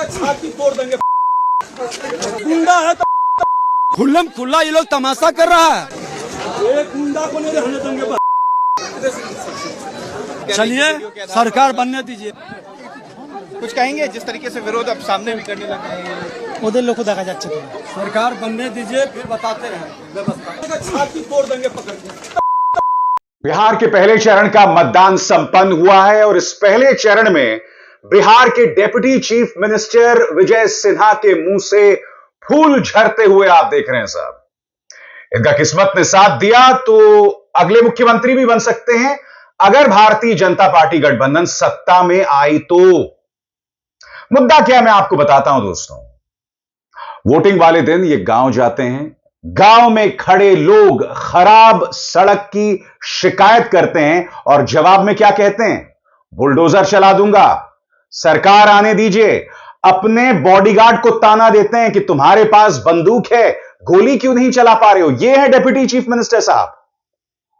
छाती तोड़ देंगे। गुंडा है तो खुल्लम खुल्ला ये लोग तमाशा कर रहा है। एक गुंडा को नहीं रहने देंगे। चलिए सरकार बनने दीजिए। कुछ कहेंगे जिस तरीके से विरोध अब सामने भी करने लगे हैं, उधर लोग को देखा जाच्छे सरकार बनने दीजिए, फिर बताते हैं व्यवस्था। छाती तोड़ देंगे पकड़ के। बिहार के पहले चरण का मतदान संपन्न हुआ है और इस पहले चरण में बिहार के deputy chief minister Vijay Sinha के मुंह से फूल झरते हुए आप देख रहे हैं साहब। इनका किस्मत ने साथ दिया तो अगले मुख्यमंत्री भी बन सकते हैं अगर भारतीय जनता पार्टी गठबंधन सत्ता में आई तो। मुद्दा क्या मैं आपको बताता हूं दोस्तों। वोटिंग वाले दिन ये गांव जाते हैं, गांव में खड़े लोग खराब सड़क की शिकायत करते हैं और जवाब में क्या कहते हैं? बुलडोजर चला दूंगा, सरकार आने दीजिए। अपने बॉडीगार्ड को ताना देते हैं कि तुम्हारे पास बंदूक है, गोली क्यों नहीं चला पा रहे हो। यह है डिप्टी चीफ मिनिस्टर साहब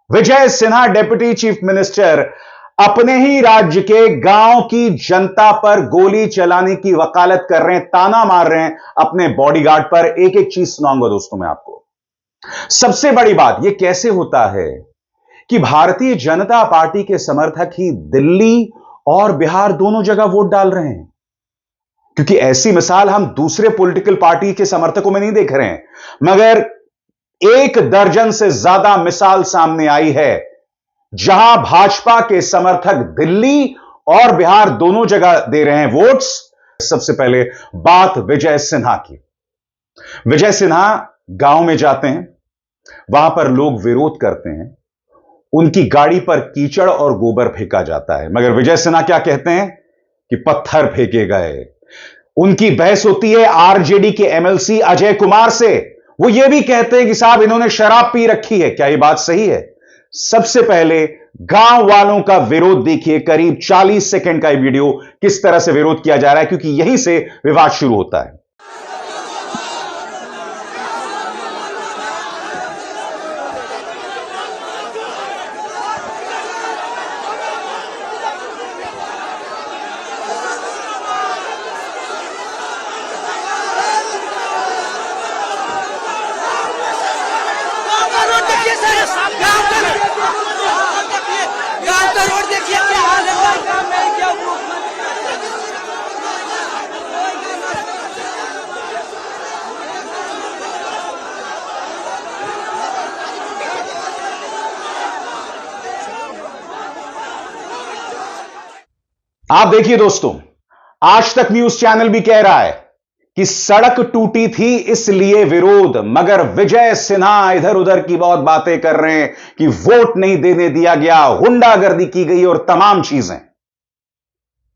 Vijay Sinha. Deputy chief minister अपने ही राज्य के गांव की जनता पर गोली चलाने की वकालत कर रहे हैं, ताना मार रहे हैं अपने बॉडीगार्ड पर। एक एक चीज सुनाऊंगा दोस्तों मैं आपको। सबसे बड़ी बात यह कैसे होता है कि भारतीय जनता पार्टी के समर्थक ही दिल्ली और बिहार दोनों जगह वोट डाल रहे हैं, क्योंकि ऐसी मिसाल हम दूसरे पॉलिटिकल पार्टी के समर्थकों में नहीं देख रहे हैं, मगर 1 दर्जन से ज्यादा मिसाल सामने आई है जहां भाजपा के समर्थक दिल्ली और बिहार दोनों जगह दे रहे हैं वोट्स। सबसे पहले बात विजय सिन्हा की। विजय सिन्हा गांव में जाते हैं, वहां पर लोग विरोध करते हैं, उनकी गाड़ी पर कीचड़ और गोबर फेंका जाता है, मगर विजय सिन्हा क्या कहते हैं कि पत्थर फेंके गए। उनकी बहस होती है आरजेडी के एमएलसी अजय कुमार से। वो ये भी कहते हैं कि साहब इन्होंने शराब पी रखी है। क्या यह बात सही है? सबसे पहले गांव वालों का विरोध देखिए। करीब 40 सेकंड का यह वीडियो किस तरह से विरोध किया जा रहा है, क्योंकि यहीं से विवाद शुरू होता है। आप देखिए दोस्तों, आज तक न्यूज चैनल भी कह रहा है कि सड़क टूटी थी इसलिए विरोध, मगर विजय सिन्हा इधर उधर की बहुत बातें कर रहे हैं कि वोट नहीं देने दिया गया, गुंडागर्दी की गई और तमाम चीजें,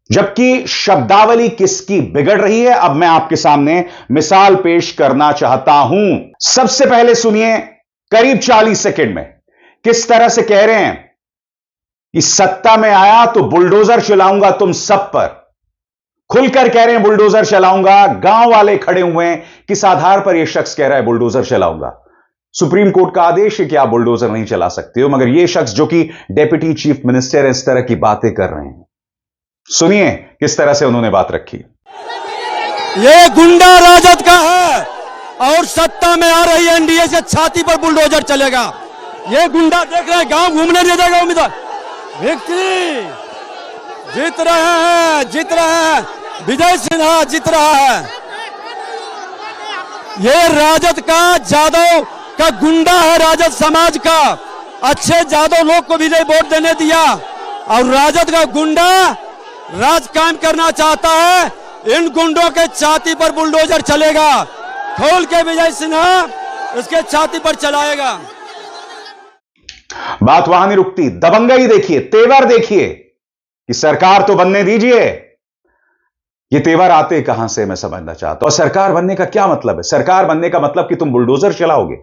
जबकि शब्दावली किसकी बिगड़ रही है अब मैं आपके सामने मिसाल पेश करना चाहता हूं। सबसे पहले सुनिए करीब 40 सेकंड में किस तरह से कह रहे हैं कि सत्ता में आया तो बुलडोजर चलाऊंगा तुम सब पर। खुलकर कह रहे हैं बुलडोजर चलाऊंगा। गांव वाले खड़े हुए हैं, किस आधार पर यह शख्स कह रहा है बुलडोजर चलाऊंगा? सुप्रीम कोर्ट का आदेश है कि आप बुलडोजर नहीं चला सकते हो, मगर यह शख्स जो कि डिप्टी चीफ मिनिस्टर है इस तरह की बातें कर रहे हैं। सुनिए किस तरह से उन्होंने बात रखी। ये गुंडा राजद का है और सत्ता में आ रही एनडीए से छाती पर बुलडोजर चलेगा। ये गुंडा देख रहे हैं, गांव घूमने नहीं देगा उम्मीदवार। विक्ट्री जीत रहे हैं, जीत रहे हैं। विजय सिन्हा जीत रहा है। ये राजद का, जादव का गुंडा है, राजद समाज का। अच्छे जादव लोग को भी नहीं वोट देने दिया और राजद का गुंडा राज कायम करना चाहता है। इन गुंडों के छाती पर बुलडोजर चलेगा। खोल के विजय सिन्हा इसके छाती पर चलाएगा। बात वहां नहीं रुकती। दबंगई देखिए, तेवर देखिए कि सरकार तो बनने दीजिए। ये तेवर आते कहां से मैं समझना चाहता हूं। और सरकार बनने का क्या मतलब है? सरकार बनने का मतलब कि तुम बुलडोजर चलाओगे?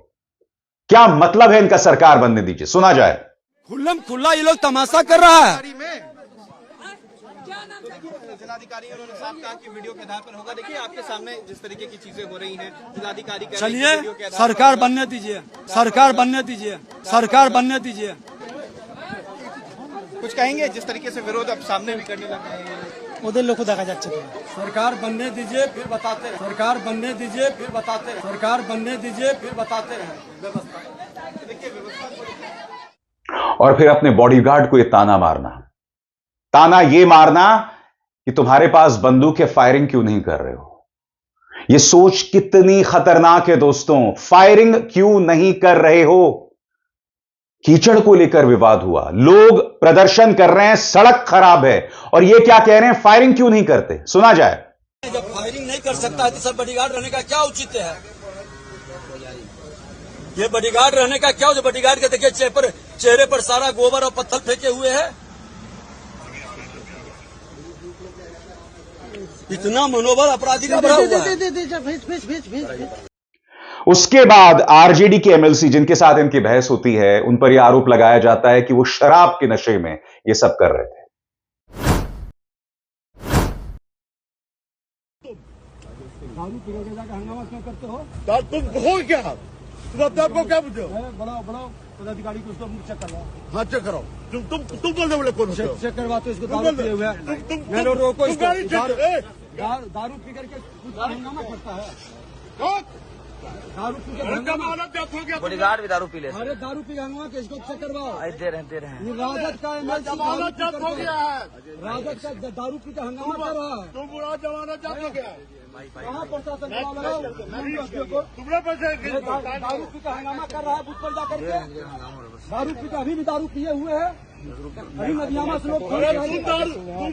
क्या मतलब है इनका सरकार बनने दीजिए? सुना जाए। खुल्लम खुल्ला ये लोग तमाशा कर रहा है। जिलाधिकारी उन्होंने साफ कहा कि वीडियो के आधार पर होगा। देखिए आपके सामने जिस तरीके की चीजें हो रही हैं, जिलाधिकारी चलिए सरकार बनने दीजिए, सरकार बनने दीजिए, सरकार बनने दीजिए। कुछ कहेंगे जिस तरीके से विरोध अब सामने भी करने लगे हैं, ওদের লোকও দেখা যাচ্ছে তো। सरकार बनने दीजिए फिर बताते हैं, सरकार बनने दीजिए फिर बताते हैं, सरकार बनने दीजिए फिर बताते हैं व्यवस्था। और फिर अपने बॉडीगार्ड को यह ताना मारना, ताना यह मारना कि तुम्हारे पास बंदूक है, फायरिंग क्यों नहीं कर रहे हो। यह सोच कितनी खतरनाक है दोस्तों। फायरिंग क्यों नहीं कर रहे हो। कीचड़ को लेकर विवाद हुआ, लोग प्रदर्शन कर रहे हैं, सड़क खराब है और ये क्या कह रहे हैं, फायरिंग क्यों नहीं करते। सुना जाए। जब फायरिंग नहीं कर सकता है तो सर बॉडीगार्ड रहने का क्या औचित्य है। ये बॉडीगार्ड रहने का क्या, जो बॉडीगार्ड के देखिए चेहरे पर सारा गोबर और पत्थर फेंके हुए हैं। इतना मनोबल अपराधी का बढ़ा हुआ है। उसके बाद आरजेडी के एमएलसी जिनके साथ इनकी बहस होती है, उन पर यह आरोप लगाया जाता है कि वो शराब के नशे में ये सब कर रहे थे। दारू पी के जाकर हंगामा क्यों करते हो। तुम हो क्या, तुम अपने आप को क्या बुझो। बढ़ाओ पदाधिकारी को उसको चेक करवाओ। हाँ चेक करो। तुम बोलने वाले कौन हो? चेक करवाते इसको दारू पिए हुए हैं। मैं रोको इसको। दारू पी करके हंगामा करता है। दारू पी के बॉडीगार्ड भी दारू पी ले। अरे दारू पी हंगामा के इसको चेक करवाओ। दे रहे हैं। ये राजद का एमएलसी जब्त हो गया है। राजद का दारू पी के हंगामा कर रहा है। तुम बुरा जमाना जब्त हो गया है। कहाँ प्रशासन लगाओ। तुमने पैसे दारू पी के हंगामा कर रहा है बूथ पर जाकर के। दारू पी के अभी भी दारू पिए हुए हैं। अभी मदियामा से लोग तुम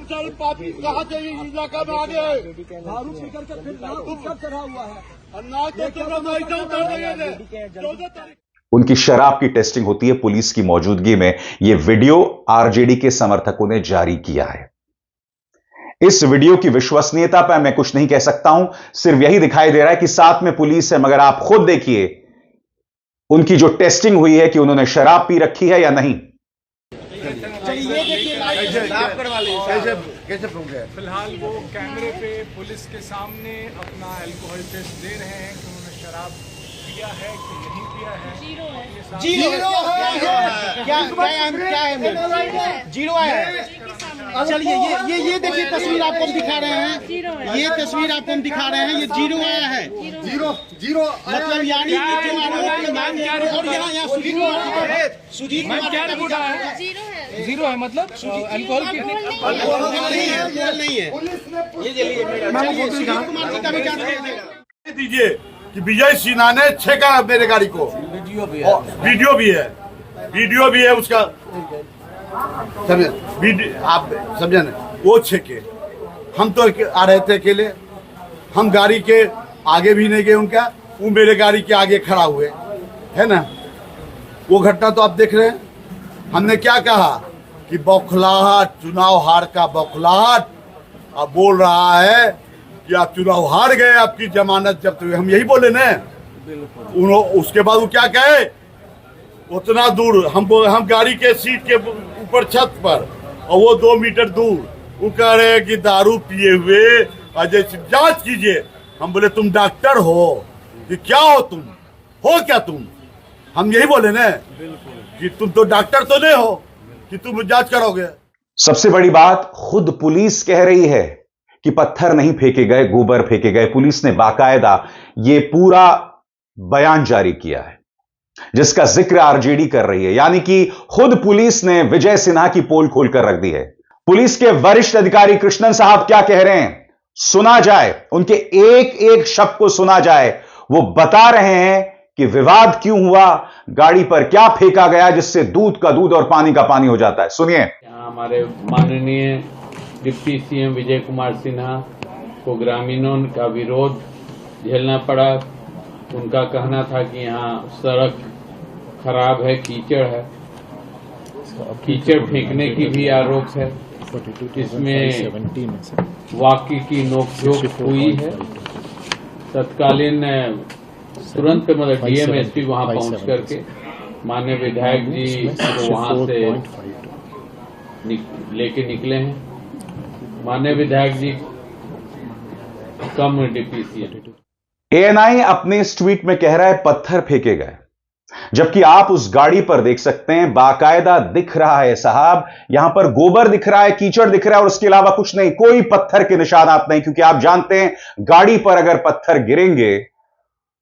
सारे पापी कहाँ से इलाका में आ गए। दारू पी करके फिर कब चढ़ा हुआ है। ना तो तुम्हें पैसा उतार देंगे 14 तारीख। उनकी शराब की टेस्टिंग होती है पुलिस की मौजूदगी में। यह वीडियो आरजेडी के समर्थकों ने जारी किया है। इस वीडियो की विश्वसनीयता पर मैं कुछ नहीं कह सकता हूं, सिर्फ यही दिखाई दे रहा है कि साथ में पुलिस है, मगर आप खुद देखिए उनकी जो टेस्टिंग हुई है कि उन्होंने शराब पी रखी है या नहीं। कैसे पहुंचे? फिलहाल वो कैमरे पे पुलिस के सामने अपना अल्कोहल टेस्ट दे रहे हैं कि उन्होंने शराब पिया है कि नहीं पिया है। जीरो है। चलिए ये देखिए तस्वीर आपको हम दिखा रहे हैं। ये तस्वीर आपको हम दिखा रहे हैं। ये जीरो आया है। जीरो मतलब यानी कि जो आरोप और यहाँ सुजीत कुमार क्या रिपोर्ट आया है। जीरो है मतलब अल्कोहल की नहीं है। सुजीत कुमार जी का भी जांच दीजिए कि विजय सिन्हा ने छेका मेरे गाड़ी को। वीडियो भी है उसका। समझे? आप समझे ना, वो छेके। हम तो आ रहे थे अकेले, हम गाड़ी के आगे भी नहीं गए उनका, वो मेरे गाड़ी के आगे खड़ा हुए है ना। वो घटना तो आप देख रहे हैं। हमने क्या कहा कि बौखलाहट, चुनाव हार का बौखलाहट। अब बोल रहा है कि आप चुनाव हार गए, आपकी जमानत जब्त हुई। हम यही बोले ना। उसके बाद वो क्या कहे, उतना दूर हम गाड़ी के सीट के ऊपर छत पर और वो 2 मीटर दूर वो कह रहे हैं कि दारू पिए हुए अजय सिंह जांच कीजिए। हम बोले तुम डॉक्टर हो कि क्या हो, तुम हो क्या तुम। हम यही बोले ना कि तुम तो डॉक्टर तो नहीं हो कि तुम जांच करोगे। सबसे बड़ी बात, खुद पुलिस कह रही है कि पत्थर नहीं फेंके गए, गोबर फेंके गए। पुलिस ने बाकायदा यह पूरा बयान जारी किया है जिसका जिक्र आरजेडी कर रही है। यानी कि खुद पुलिस ने विजय सिन्हा की पोल खोलकर रख दी है। पुलिस के वरिष्ठ अधिकारी कृष्णन साहब क्या कह रहे हैं, सुना जाए। उनके एक एक शब्द को सुना जाए। वो बता रहे हैं कि विवाद क्यों हुआ, गाड़ी पर क्या फेंका गया जिससे दूध का दूध और पानी का पानी हो जाता है। सुनिए। यहाँ हमारे माननीय डिप्टी सीएम विजय कुमार सिन्हा को ग्रामीणों का विरोध झेलना पड़ा। उनका कहना था कि यहाँ सड़क खराब है, कीचड़ है, कीचड़ फेंकने की भी आरोप है। इसमें वाकई की नोकझोंक हुई है। तत्कालीन तुरंत मतलब डीएमएसपी वहां पहुंच करके माननीय विधायक जी को वहां से लेके निकले हैं। माननीय विधायक जी कम डीपीसी। एएनआई अपने इस ट्वीट में कह रहा है पत्थर फेंके गए। जबकि आप उस गाड़ी पर देख सकते हैं बाकायदा दिख रहा है साहब, यहां पर गोबर दिख रहा है, कीचड़ दिख रहा है और उसके अलावा कुछ नहीं, कोई पत्थर के निशानात नहीं, क्योंकि आप जानते हैं गाड़ी पर अगर पत्थर गिरेंगे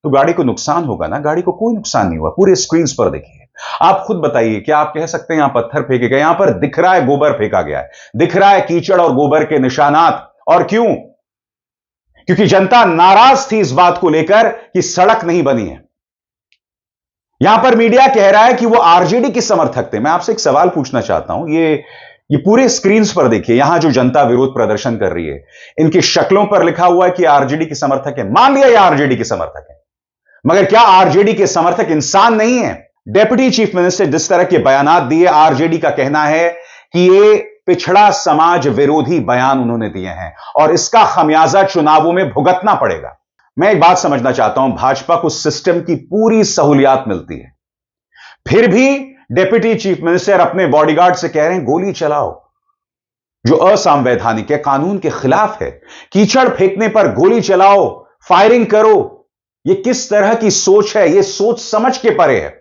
तो गाड़ी को नुकसान होगा ना। गाड़ी को कोई नुकसान नहीं हुआ। पूरे स्क्रीन पर देखिए, आप खुद बताइए, क्या आप कह सकते हैं यहां पत्थर फेंके गए? यहां पर दिख रहा है गोबर फेंका गया है, दिख रहा है कीचड़ और गोबर के निशानात। और क्यों? क्योंकि जनता नाराज थी इस बात को लेकर कि सड़क नहीं बनी है। यहां पर मीडिया कह रहा है कि वो आरजेडी के समर्थक थे। मैं आपसे एक सवाल पूछना चाहता हूं, ये पूरे स्क्रीन पर देखिए, यहां जो जनता विरोध प्रदर्शन कर रही है, इनकी शक्लों पर लिखा हुआ है कि आरजेडी के समर्थक है। मान लिया ये आरजेडी के समर्थक है, मगर क्या आरजेडी के समर्थक इंसान नहीं है? डेप्यूटी चीफ मिनिस्टर जिस तरह के बयानात दिए, आरजेडी का कहना है कि ये पिछड़ा समाज विरोधी बयान उन्होंने दिए हैं और इसका खमियाजा चुनावों में भुगतना पड़ेगा। मैं एक बात समझना चाहता हूं, भाजपा को सिस्टम की पूरी सहूलियत मिलती है, फिर भी डेप्यूटी चीफ मिनिस्टर अपने बॉडीगार्ड से कह रहे हैं गोली चलाओ, जो असंवैधानिक है, कानून के खिलाफ है। कीचड़ फेंकने पर गोली चलाओ, फायरिंग करो। यह किस तरह की सोच है? यह सोच समझ के परे है।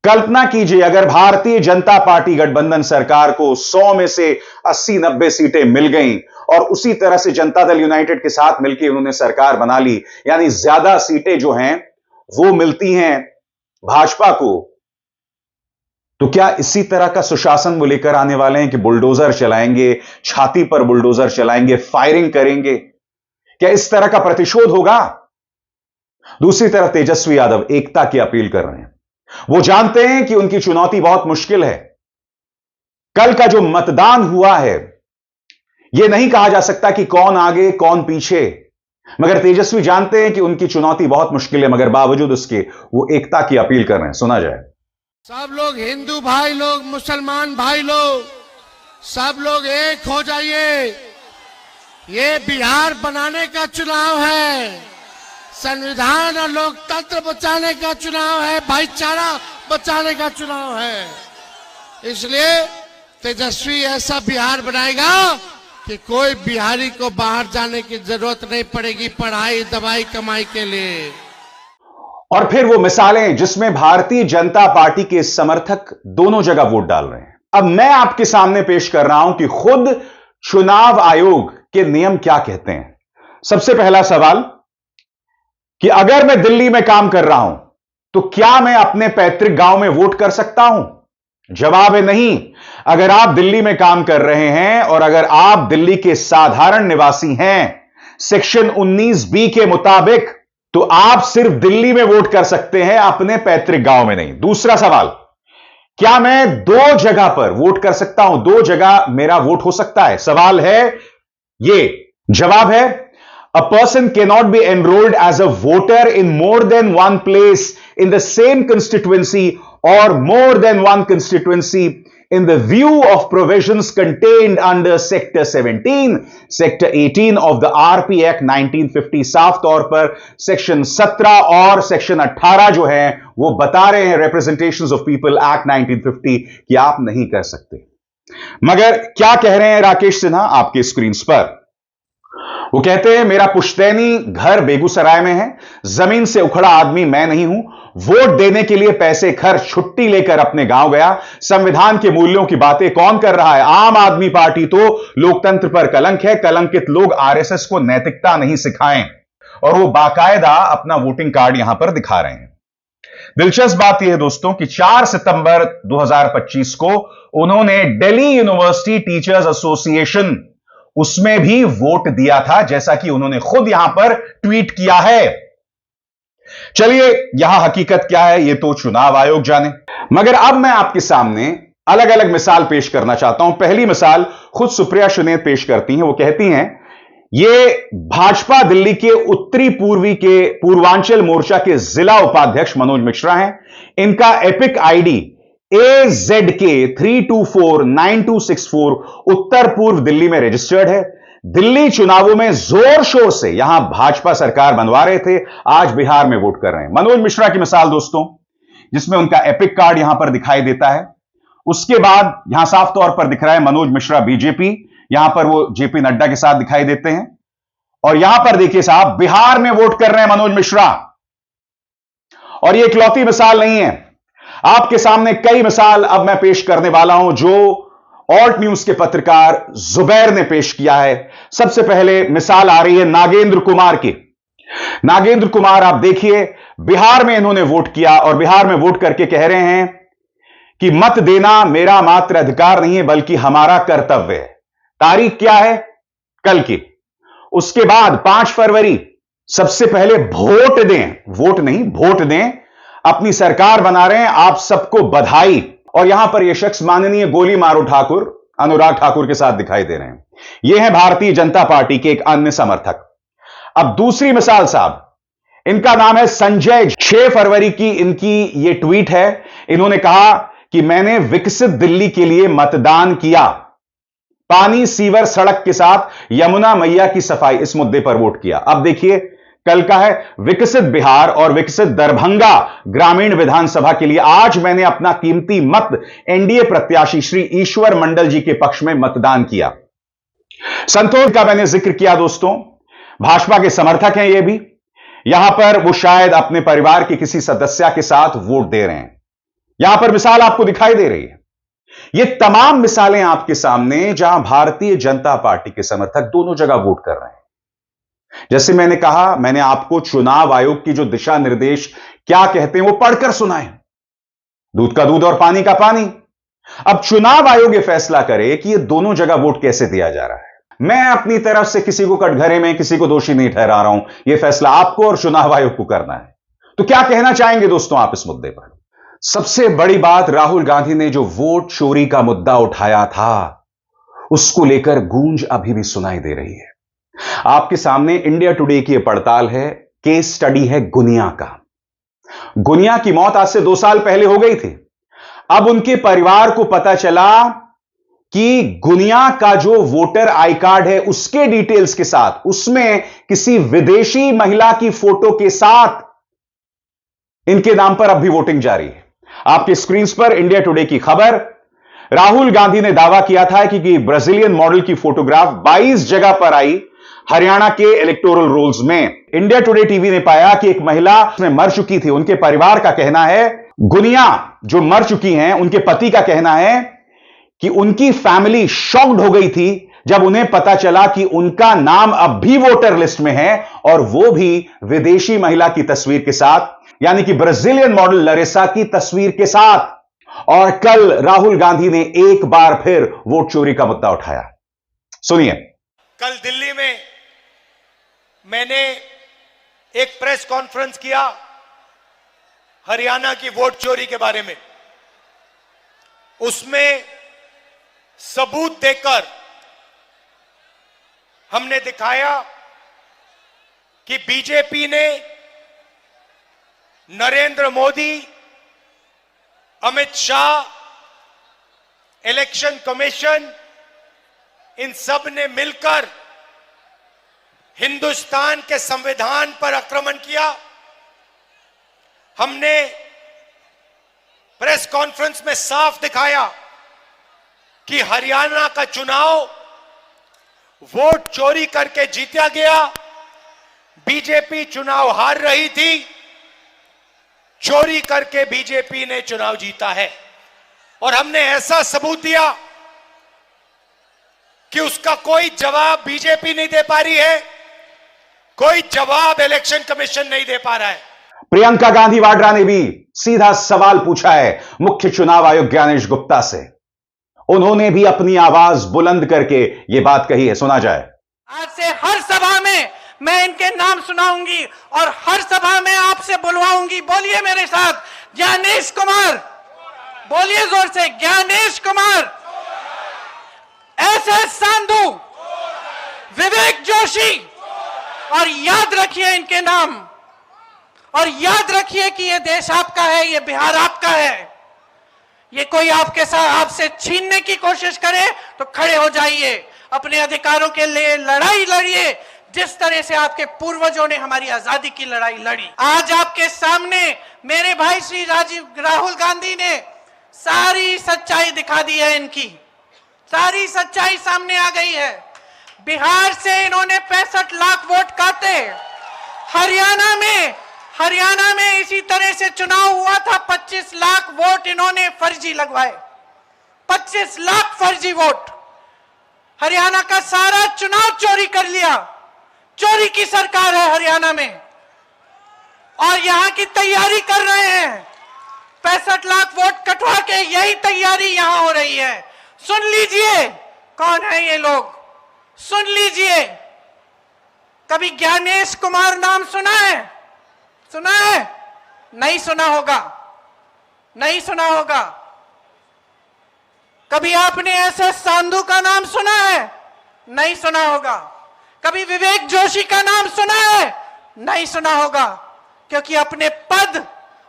कल्पना कीजिए अगर भारतीय जनता पार्टी गठबंधन सरकार को 100 में से 80-90 सीटें मिल गईं और उसी तरह से जनता दल यूनाइटेड के साथ मिलकर उन्होंने सरकार बना ली, यानी ज्यादा सीटें जो हैं वो मिलती हैं भाजपा को, तो क्या इसी तरह का सुशासन वो लेकर आने वाले हैं कि बुलडोजर चलाएंगे, छाती पर बुलडोजर चलाएंगे, फायरिंग करेंगे? क्या इस तरह का प्रतिशोध होगा? दूसरी तरफ तेजस्वी यादव एकता की अपील कर रहे हैं। वो जानते हैं कि उनकी चुनौती बहुत मुश्किल है। कल का जो मतदान हुआ है, यह नहीं कहा जा सकता कि कौन आगे कौन पीछे, मगर तेजस्वी जानते हैं कि उनकी चुनौती बहुत मुश्किल है, मगर बावजूद उसके वो एकता की अपील कर रहे हैं। सुना जाए। सब लोग, हिंदू भाई लोग, मुसलमान भाई लोग, सब लोग एक हो जाइए। ये बिहार बनाने का चुनाव है, संविधान और लोकतंत्र बचाने का चुनाव है, भाईचारा बचाने का चुनाव है। इसलिए तेजस्वी ऐसा बिहार बनाएगा कि कोई बिहारी को बाहर जाने की जरूरत नहीं पड़ेगी पढ़ाई, दवाई, कमाई के लिए। और फिर वो मिसालें जिसमें भारतीय जनता पार्टी के समर्थक दोनों जगह वोट डाल रहे हैं। अब मैं आपके सामने पेश कर रहा हूं कि खुद चुनाव आयोग के नियम क्या कहते हैं। सबसे पहला सवाल कि अगर मैं दिल्ली में काम कर रहा हूं तो क्या मैं अपने पैतृक गांव में वोट कर सकता हूं? जवाब है नहीं। अगर आप दिल्ली में काम कर रहे हैं और अगर आप दिल्ली के साधारण निवासी हैं, सेक्शन 19B के मुताबिक, तो आप सिर्फ दिल्ली में वोट कर सकते हैं, अपने पैतृक गांव में नहीं। दूसरा सवाल, क्या मैं 2 जगह पर वोट कर सकता हूं? 2 जगह मेरा वोट हो सकता है? सवाल है ये। जवाब है a person cannot be enrolled as a voter in more than one place in the same constituency or more than one constituency in the view of provisions contained under Sector 17, Sector 18 of the RP Act 1950। साफ तौर पर section 17 और section 18 जो है वो बता रहे हैं रिप्रेजेंटेशंस ऑफ पीपल एक्ट 1950 कि आप नहीं कर सकते। मगर क्या कह रहे हैं राकेश सिन्हा आपके स्क्रीन पर? वो कहते हैं मेरा पुश्तैनी घर बेगूसराय में है, जमीन से उखड़ा आदमी मैं नहीं हूं, वोट देने के लिए पैसे खर्च, छुट्टी लेकर अपने गांव गया। संविधान के मूल्यों की बातें कौन कर रहा है? आम आदमी पार्टी तो लोकतंत्र पर कलंक है। कलंकित लोग आरएसएस को नैतिकता नहीं सिखाएं। और वो बाकायदा अपना वोटिंग कार्ड यहां पर दिखा रहे हैं। दिलचस्प बात यह है दोस्तों कि 4 सितंबर 2025 को उन्होंने दिल्ली यूनिवर्सिटी टीचर्स एसोसिएशन, उसमें भी वोट दिया था, जैसा कि उन्होंने खुद यहां पर ट्वीट किया है। चलिए यहां हकीकत क्या है ये तो चुनाव आयोग जाने, मगर अब मैं आपके सामने अलग अलग मिसाल पेश करना चाहता हूं। पहली मिसाल खुद सुप्रिया सुनेत पेश करती हैं। वो कहती हैं ये भाजपा दिल्ली के उत्तरी पूर्वी के पूर्वांचल मोर्चा के जिला उपाध्यक्ष मनोज मिश्रा हैं। इनका एपिक आईडी AZK 3249264 उत्तर पूर्व दिल्ली में रजिस्टर्ड है। दिल्ली चुनावों में जोर शोर से यहां भाजपा सरकार बनवा रहे थे, आज बिहार में वोट कर रहे हैं। मनोज मिश्रा की मिसाल दोस्तों, जिसमें उनका एपिक कार्ड यहां पर दिखाई देता है। उसके बाद यहां साफ तौर पर दिख रहा है मनोज मिश्रा बीजेपी, यहां पर वो जेपी नड्डा के साथ दिखाई देते हैं। और यहां पर देखिए साहब, बिहार में वोट कर रहे हैं मनोज मिश्रा। और ये इकलौती मिसाल नहीं है, आपके सामने कई मिसाल अब मैं पेश करने वाला हूं जो ऑल्ट न्यूज के पत्रकार जुबैर ने पेश किया है। सबसे पहले मिसाल आ रही है नागेंद्र कुमार की। नागेंद्र कुमार, आप देखिए, बिहार में इन्होंने वोट किया और बिहार में वोट करके कह रहे हैं कि मत देना मेरा मात्र अधिकार नहीं है बल्कि हमारा कर्तव्य है। तारीख क्या है? कल की। उसके बाद 5 फरवरी, सबसे पहले वोट दें, वोट नहीं वोट दें, अपनी सरकार बना रहे हैं, आप सबको बधाई। और यहां पर यह शख्स माननीय गोली मारो ठाकुर, अनुराग ठाकुर के साथ दिखाई दे रहे हैं। यह है भारतीय जनता पार्टी के एक अन्य समर्थक। अब दूसरी मिसाल साहब, इनका नाम है संजय। 6 फरवरी की इनकी यह ट्वीट है। इन्होंने कहा कि मैंने विकसित दिल्ली के लिए मतदान किया, पानी सीवर सड़क के साथ यमुना मैया की सफाई, इस मुद्दे पर वोट किया। अब देखिए, कल का है विकसित बिहार और विकसित दरभंगा ग्रामीण विधानसभा के लिए आज मैंने अपना कीमती मत एनडीए प्रत्याशी श्री ईश्वर मंडल जी के पक्ष में मतदान किया। संतोष का मैंने जिक्र किया दोस्तों, भाजपा के समर्थक हैं ये भी। यहां पर वो शायद अपने परिवार के किसी सदस्य के साथ वोट दे रहे हैं। यहां पर मिसाल आपको दिखाई दे रही है। ये तमाम मिसालें आपके सामने जहां भारतीय जनता पार्टी के समर्थक दोनों जगह वोट कर रहे हैं। जैसे मैंने कहा, मैंने आपको चुनाव आयोग की जो दिशा निर्देश क्या कहते हैं वो पढ़कर सुनाए, दूध का दूध और पानी का पानी। अब चुनाव आयोग यह फैसला करे कि ये दोनों जगह वोट कैसे दिया जा रहा है। मैं अपनी तरफ से किसी को कटघरे में किसी को दोषी नहीं ठहरा रहा हूं, यह फैसला आपको और चुनाव आयोग को करना है। तो क्या कहना चाहेंगे दोस्तों आप इस मुद्दे पर? सबसे बड़ी बात, राहुल गांधी ने जो वोट चोरी का मुद्दा उठाया था उसको लेकर गूंज अभी भी सुनाई दे रही है। आपके सामने इंडिया टुडे की यह पड़ताल है, केस स्टडी है गुनिया का। गुनिया की मौत आज से 2 साल पहले हो गई थी। अब उनके परिवार को पता चला कि गुनिया का जो वोटर आई कार्ड है उसके डिटेल्स के साथ, उसमें किसी विदेशी महिला की फोटो के साथ इनके नाम पर अब भी वोटिंग जारी है। आपके स्क्रीन पर इंडिया टुडे की खबर। राहुल गांधी ने दावा किया था कि ब्राजीलियन मॉडल की फोटोग्राफ 22 जगह पर आई हरियाणा के इलेक्टोरल रोल्स में। इंडिया टुडे टीवी ने पाया कि एक महिला उसमें मर चुकी थी। उनके परिवार का कहना है, गुनिया जो मर चुकी हैं, उनके पति का कहना है कि उनकी फैमिली शॉक्ड हो गई थी जब उन्हें पता चला कि उनका नाम अब भी वोटर लिस्ट में है और वो भी विदेशी महिला की तस्वीर के साथ, यानी कि ब्राजीलियन मॉडल लरेसा की तस्वीर के साथ। और कल राहुल गांधी ने एक बार फिर वोट चोरी का मुद्दा उठाया। सुनिए। कल दिल्ली में मैंने एक प्रेस कॉन्फ्रेंस किया हरियाणा की वोट चोरी के बारे में। उसमें सबूत देकर हमने दिखाया कि बीजेपी ने नरेंद्र मोदी, अमित शाह, इलेक्शन कमीशन, इन सब ने मिलकर हिंदुस्तान के संविधान पर आक्रमण किया। हमने प्रेस कॉन्फ्रेंस में साफ दिखाया कि हरियाणा का चुनाव वोट चोरी करके जीता गया। बीजेपी चुनाव हार रही थी, चोरी करके बीजेपी ने चुनाव जीता है। और हमने ऐसा सबूत दिया कि उसका कोई जवाब बीजेपी नहीं दे पा रही है, कोई जवाब इलेक्शन कमीशन नहीं दे पा रहा है। प्रियंका गांधी वाड्रा ने भी सीधा सवाल पूछा है मुख्य चुनाव आयुक्त ज्ञानेश गुप्ता से। उन्होंने भी अपनी आवाज बुलंद करके यह बात कही है, सुना जाए। आज से हर सभा में मैं इनके नाम सुनाऊंगी और हर सभा में आपसे बुलवाऊंगी। बोलिए मेरे साथ, ज्ञानेश कुमार, बोलिए जोर से, ज्ञानेश कुमार, एस संधू, विवेक जोशी, और याद रखिए इनके नाम, और याद रखिए कि ये देश आपका है, ये बिहार आपका है। ये कोई आपके साथ आपसे छीनने की कोशिश करे तो खड़े हो जाइए, अपने अधिकारों के लिए लड़ाई लड़िए, जिस तरह से आपके पूर्वजों ने हमारी आजादी की लड़ाई लड़ी। आज आपके सामने मेरे भाई श्री राहुल गांधी ने सारी सच्चाई दिखा दी है। इनकी सारी सच्चाई सामने आ गई है। बिहार से इन्होंने 65 लाख वोट काटे, हरियाणा में हरियाणा में इसी तरह से चुनाव हुआ था, 25 लाख वोट इन्होंने फर्जी लगवाए, 25 लाख फर्जी वोट। हरियाणा का सारा चुनाव चोरी कर लिया। चोरी की सरकार है हरियाणा में, और यहां की तैयारी कर रहे हैं। 65 लाख वोट कटवा के यही तैयारी यहां हो रही है। सुन लीजिए कौन है ये लोग, सुन लीजिए। कभी ज्ञानेश कुमार नाम सुना है? सुना है? नहीं सुना होगा, नहीं सुना होगा। कभी आपने एसएस सांधू का नाम सुना है? नहीं सुना होगा। कभी विवेक जोशी का नाम सुना है? नहीं सुना होगा, क्योंकि अपने पद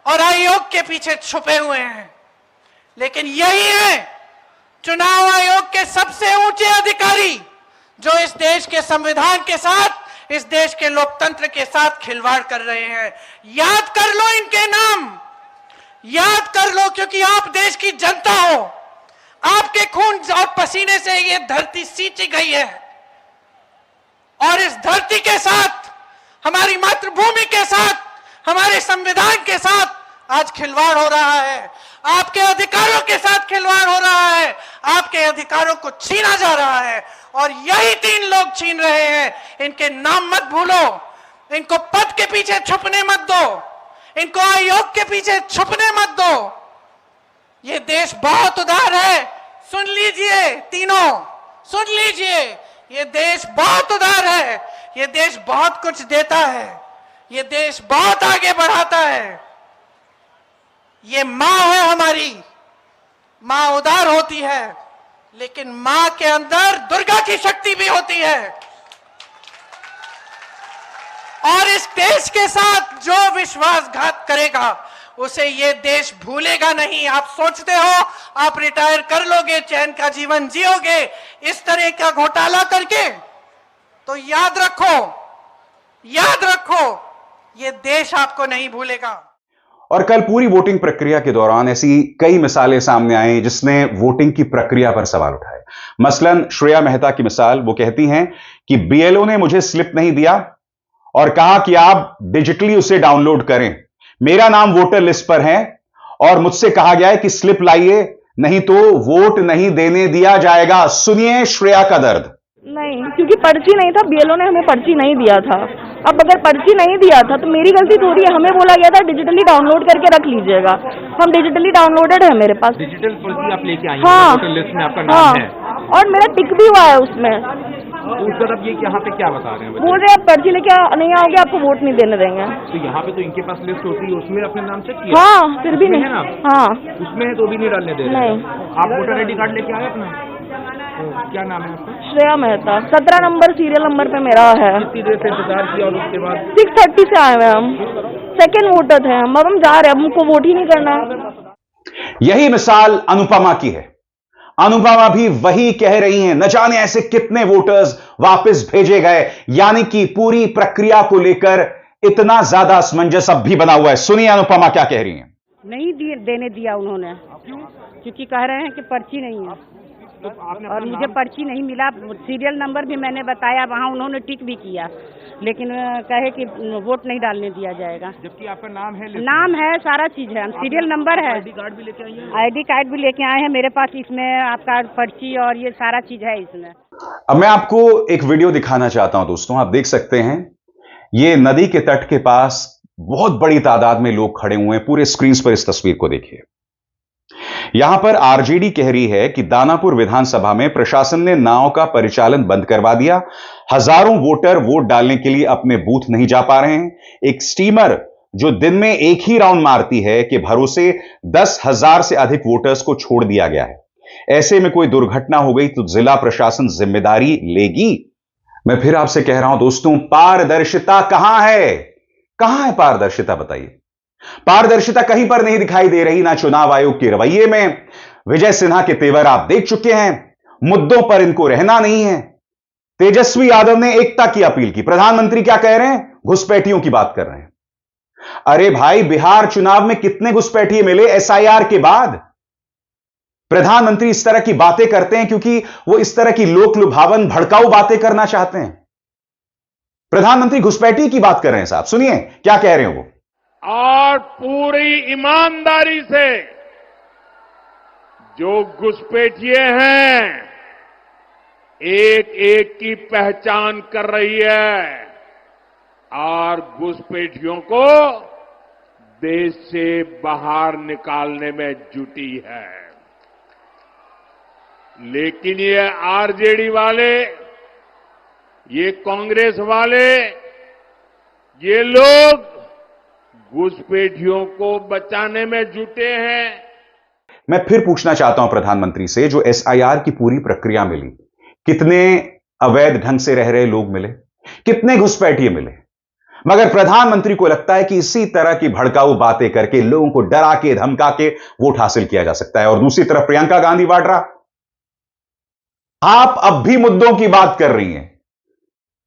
और आयोग के पीछे छुपे हुए हैं। लेकिन यही है चुनाव आयोग के सबसे ऊंचे अधिकारी, जो इस देश के संविधान के साथ, इस देश के लोकतंत्र के साथ खिलवाड़ कर रहे हैं। याद कर लो इनके नाम, याद कर लो, क्योंकि आप देश की जनता हो। आपके खून और पसीने से ये धरती सींची गई है, और इस धरती के साथ, हमारी मातृभूमि के साथ, हमारे संविधान के साथ आज खिलवाड़ हो रहा है। आपके अधिकारों के साथ खिलवाड़ हो रहा है, आपके अधिकारों को छीना जा रहा है, और यही 3 लोग छीन रहे हैं। इनके नाम मत भूलो, इनको पद के पीछे छुपने मत दो, इनको आयोग के पीछे छुपने मत दो। ये देश बहुत उदार है, सुन लीजिए तीनों, सुन लीजिए। ये देश बहुत उदार है, ये देश बहुत कुछ देता है, ये देश बहुत आगे बढ़ाता है। ये मां है हमारी, मां उदार होती है, लेकिन मां के अंदर दुर्गा की शक्ति भी होती है। और इस देश के साथ जो विश्वासघात करेगा, उसे ये देश भूलेगा नहीं। आप सोचते हो आप रिटायर कर लोगे, चैन का जीवन जियोगे इस तरह का घोटाला करके? तो याद रखो, याद रखो, ये देश आपको नहीं भूलेगा। और कल पूरी वोटिंग प्रक्रिया के दौरान ऐसी कई मिसालें सामने आई जिसने वोटिंग की प्रक्रिया पर सवाल उठाए। मसलन श्रेया मेहता की मिसाल, वो कहती हैं कि बीएलओ ने मुझे स्लिप नहीं दिया और कहा कि आप डिजिटली उसे डाउनलोड करें। मेरा नाम वोटर लिस्ट पर है और मुझसे कहा गया है कि स्लिप लाइए, नहीं तो वोट नहीं देने दिया जाएगा। सुनिए श्रेया का दर्द। नहीं, क्योंकि पर्ची नहीं था, बीएलओ ने हमें पर्ची नहीं दिया था। अब अगर पर्ची नहीं दिया था तो मेरी गलती थोड़ी है। हमें बोला गया था डिजिटली डाउनलोड करके रख लीजिएगा, हम डिजिटली डाउनलोडेड है मेरे पास। डिजिटल पर्ची आप लेके आई हैं? हाँ, वोटर लिस्ट में आपका नाम है और मेरा टिक भी हुआ है उसमें। उस तरफ ये यहाँ पे क्या बता रहे हैं? बोल रहे आप पर्ची लेके नहीं आओगे आपको वोट नहीं देने देंगे। तो यहाँ पे तो इनके पास लिस्ट होती है, उसमें अपने नाम चेक किया? हाँ, फिर भी नहीं। हाँ, उसमें है तो भी नहीं डालने दे रहे? नहीं। आप वोटर आईडी कार्ड लेके आए अपना? क्या नाम है आपका? Shreya Mehta, 17 number serial number पे मेरा है। कितनी देर से इंतजार किया और उसके बाद? 6:30 से आए हुए हम, सेकेंड वोटर थे हम। अब हम जा रहे हैं, हमको वोट ही नहीं करना है। यही मिसाल अनुपमा की है। अनुपमा भी वही कह रही हैं, न जाने ऐसे कितने वोटर्स वापस भेजे गए, यानी कि पूरी प्रक्रिया को लेकर इतना ज्यादा असमंजस अब भी बना हुआ है। सुनिए अनुपमा क्या कह रही हैं। नहीं देने दिया उन्होंने, क्योंकि कह रहे हैं कि पर्ची नहीं है। तो और मुझे पर्ची नहीं मिला। सीरियल नंबर भी मैंने बताया, वहाँ उन्होंने टिक भी किया, लेकिन कहे कि वोट नहीं डालने दिया जाएगा। जबकि आपका नाम है? नाम है, सारा चीज है, सीरियल नंबर है। आईडी कार्ड भी लेके आई हैं? आईडी कार्ड भी लेके आए हैं मेरे पास, इसमें आपका पर्ची और ये सारा चीज है इसमें। अब मैं आपको एक वीडियो दिखाना चाहता हूं दोस्तों, आप देख सकते हैं ये नदी के तट के पास बहुत बड़ी तादाद में लोग खड़े हुए हैं। पूरे स्क्रीन पर इस तस्वीर को देखिए। यहां पर आरजेडी कह रही है कि दानापुर विधानसभा में प्रशासन ने नाव का परिचालन बंद करवा दिया। हजारों वोटर वोट डालने के लिए अपने बूथ नहीं जा पा रहे हैं। एक स्टीमर जो दिन में एक ही राउंड मारती है के भरोसे 10,000 से अधिक वोटर्स को छोड़ दिया गया है। ऐसे में कोई दुर्घटना हो गई तो जिला प्रशासन जिम्मेदारी लेगी? मैं फिर आपसे कह रहा हूं दोस्तों, पारदर्शिता कहां है? कहां है पारदर्शिता? बताइए। पारदर्शिता कहीं पर नहीं दिखाई दे रही, ना चुनाव आयोग के रवैये में। विजय सिन्हा के तेवर आप देख चुके हैं, मुद्दों पर इनको रहना नहीं है। तेजस्वी यादव ने एकता की अपील की, प्रधानमंत्री क्या कह रहे हैं? घुसपैठियों की बात कर रहे हैं। अरे भाई, बिहार चुनाव में कितने घुसपैठिए मिले एसआईआर के बाद? प्रधानमंत्री इस तरह की बातें करते हैं क्योंकि वो इस तरह की लोक लुभावन भड़काऊ बातें करना चाहते हैं। प्रधानमंत्री घुसपैठी की बात कर रहे हैं साहब, सुनिए क्या कह रहे हैं वो। और पूरी ईमानदारी से जो घुसपैठिए हैं एक एक की पहचान कर रही है और घुसपैठियों को देश से बाहर निकालने में जुटी है। लेकिन ये आरजेडी वाले, ये कांग्रेस वाले, ये लोग घुसपैठियों को बचाने में जुटे हैं। मैं फिर पूछना चाहता हूं प्रधानमंत्री से, जो एसआईआर की पूरी प्रक्रिया मिली, कितने अवैध ढंग से रह रहे लोग मिले, कितने घुसपैठिए मिले, मगर प्रधानमंत्री को लगता है कि इसी तरह की भड़काऊ बातें करके लोगों को डरा के धमका के वोट हासिल किया जा सकता है। और दूसरी तरफ प्रियंका गांधी वाड्रा, आप अब भी मुद्दों की बात कर रही हैं,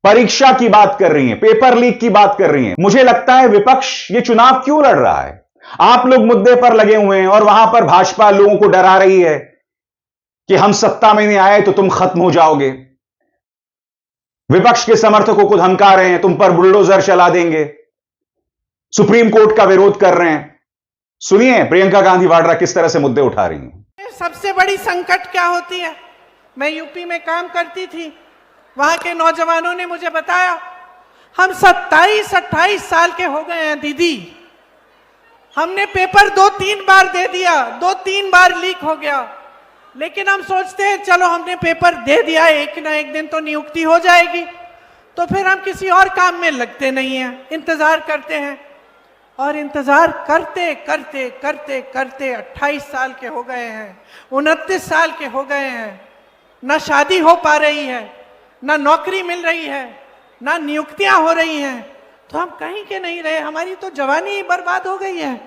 परीक्षा की बात कर रही हैं, पेपर लीक की बात कर रही हैं। मुझे लगता है विपक्ष ये चुनाव क्यों लड़ रहा है? आप लोग मुद्दे पर लगे हुए हैं और वहां पर भाजपा लोगों को डरा रही है कि हम सत्ता में नहीं आए तो तुम खत्म हो जाओगे। विपक्ष के समर्थकों को धमका रहे हैं, तुम पर बुलडोजर चला देंगे, सुप्रीम कोर्ट का विरोध कर रहे हैं। सुनिए प्रियंका गांधी वाड्रा किस तरह से मुद्दे उठा रही हैं। सबसे बड़ी संकट क्या होती है? मैं यूपी में काम करती थी, वहां के नौजवानों ने मुझे बताया, हम 27-28 साल के हो गए हैं दीदी, हमने पेपर 2-3 बार दे दिया, 2-3 बार लीक हो गया, लेकिन हम सोचते हैं चलो हमने पेपर दे दिया, एक ना एक दिन तो नियुक्ति हो जाएगी, तो फिर हम किसी और काम में लगते नहीं हैं, इंतजार करते हैं। और इंतजार करते करते करते करते 28 साल के हो गए हैं, 29 साल के हो गए हैं, ना शादी हो पा रही है, ना नौकरी मिल रही है, ना नियुक्तियां हो रही हैं, तो हम कहीं के नहीं रहे, हमारी तो जवानी ही बर्बाद हो गई है।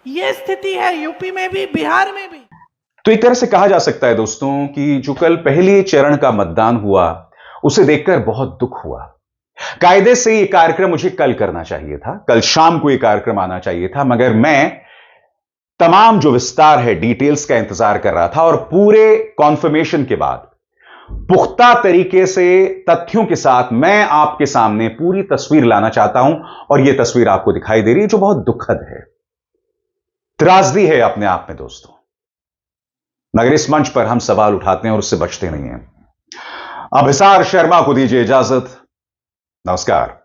ये स्थिति है यूपी में भी, बिहार में भी। तो एक तरह से कहा जा सकता है दोस्तों कि जो कल पहले चरण का मतदान हुआ उसे देखकर बहुत दुख हुआ। कायदे से ये कार्यक्रम मुझे कल करना चाहिए था, कल शाम को ये कार्यक्रम आना चाहिए था, मगर मैं तमाम जो विस्तार है, डिटेल्स का इंतजार कर रहा था और पूरे कॉन्फर्मेशन के बाद पुख्ता तरीके से तथ्यों के साथ मैं आपके सामने पूरी तस्वीर लाना चाहता हूं और यह तस्वीर आपको दिखाई दे रही है जो बहुत दुखद है, त्रासदी है अपने आप में दोस्तों, मगर इस मंच पर हम सवाल उठाते हैं और उससे बचते नहीं हैं। अब हिसार शर्मा को दीजिए इजाजत। नमस्कार।